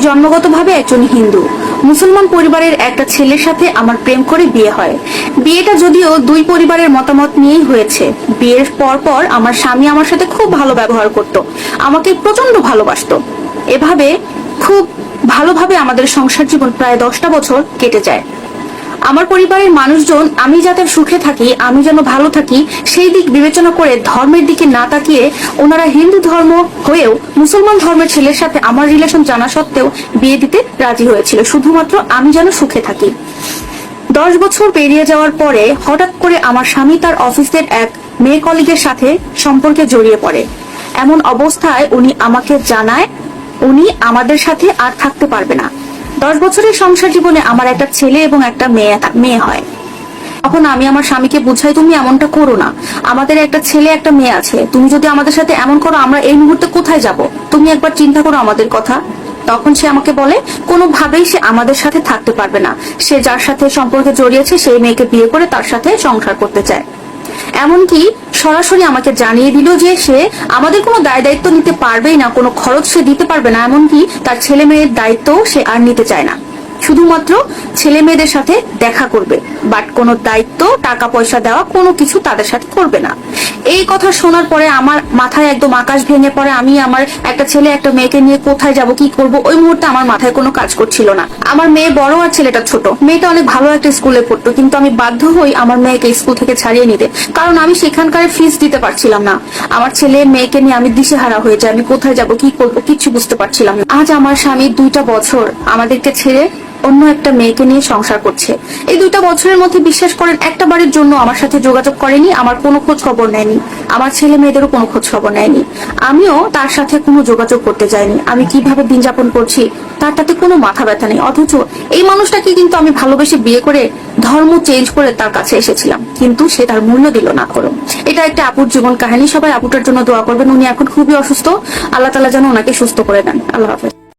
জন্মগতভাবে একজন হিন্দু মুসলমান পরিবারের একটা ছেলের সাথে আমার প্রেম করে বিয়ে হয়। বিয়েটা যদিও দুই পরিবারের মতামত নিয়েই হয়েছে। বিয়ের পর আমার স্বামী আমার সাথে খুব ভালো ব্যবহার করত, আমাকে প্রচন্ড ভালোবাসতো। এভাবে খুব ভালোভাবে আমাদের সংসার জীবন প্রায় 10টা বছর কেটে যায়। আমার পরিবারের মানুষজন আমি যাতে সুখে থাকি, আমি যেন ভালো থাকি, সেই দিক বিবেচনা করে ধর্মের দিকে না তাকিয়ে ওনারা হিন্দু ধর্ম হয়েও মুসলমান ধর্মের ছেলের সাথে আমার রিলেশন জানা সত্ত্বেও বিয়ে দিতে রাজি হয়েছিল, শুধুমাত্র আমি যেন সুখে থাকি। 10 বছর পেরিয়ে যাওয়ার পরে হঠাৎ করে আমার স্বামী তার অফিসের এক মেয়ে কলিগের সাথে সম্পর্কে জড়িয়ে পড়ে। এমন অবস্থায় উনি আমাকে জানায় উনি আমাদের সাথে আর থাকতে পারবে না। 10 বছরের সংসার জীবনে আমার একটা ছেলে এবং একটা মেয়ে হয়। তখন আমি আমার স্বামীকে বুঝাই, তুমি এমনটা করো না, আমাদের একটা ছেলে একটা মেয়ে আছে, তুমি যদি আমাদের সাথে এমন করো আমরা এই মুহূর্তে কোথায় যাব, তুমি একবার চিন্তা করো আমাদের কথা। তখন সে আমাকে বলে কোনোভাবেই সে আমাদের সাথে থাকতে পারবে না, সে যার সাথে সম্পর্কে জড়িয়েছে সেই মেয়েকে বিয়ে করে তার সাথে সংসার করতে চায়। এমনকি সরাসরি আমাকে জানিয়ে দিল যে সে আমাদের কোনো দায় দায়িত্ব নিতে পারবেই না, কোনো খরচ সে দিতে পারবে না, এমনকি তার ছেলে মেয়ের দায়িত্বও সে আর নিতে চায় না। শুধুমাত্র ছেলে মেয়েদের সাথে দেখা করবে, বাট কোনো দায়িত্ব টাকা পয়সা দেওয়া কোনো কিছু তাদের সাথে করবে না। এই কথা শোনার পরে আমার মাথায় একদম আকাশ ভেঙে পড়ে। আমি আমার একটা ছেলে একটা মেয়েকে নিয়ে কোথায় যাব, কি করব, ওই মুহূর্তে আমার মাথায় কোনো কাজ করছিল না। আমার মেয়ে বড় আর ছেলেটা ছোট। মেয়েটা অনেক ভালো একটা স্কুলে পড়তো, কিন্তু আমি বাধ্য হই আমার মেয়েকে স্কুল থেকে ছাড়িয়ে নিতে, কারণ আমি সেখানকার ফিস দিতে পারছিলাম না। আমার ছেলে মেয়েকে নিয়ে আমি দিশেহারা হয়ে যাই, আমি কোথায় যাব কি করব কিছু বুঝতে পারছিলাম না। আজ আমার স্বামী 2টা বছর আমাদেরকে ছেড়ে অন্য একটা মেয়েকে নিয়ে সংসার করছে। এই 2টা বছরের মধ্যে বিশ্বাস করেন একটা বারের জন্য আমার সাথে যোগাযোগ করেনি, আমার কোনো খোঁজ খবর নেয়নি, আমার ছেলে মেয়েদেরও কোনো খোঁজ খবর নেয়নি। আমিও তার সাথে কোনো যোগাযোগ করতে যাইনি। আমি কিভাবে দিন যাপন করছি তার তাতে কোনো মাথা ব্যথা নেই। অথচ এই মানুষটাকে কিন্তু আমি ভালোবেসে বিয়ে করে ধর্ম চেঞ্জ করে তার কাছে এসেছিলাম, কিন্তু সে তার মূল্য দিল না। করো, এটা একটা আপুর জীবন কাহিনী। সবাই আপুটার জন্য দোয়া করবেন। উনি এখন খুবই অসুস্থ, আল্লাহ তাআলা যেন ওনাকে সুস্থ করে দেন। আল্লাহ হাফেজ।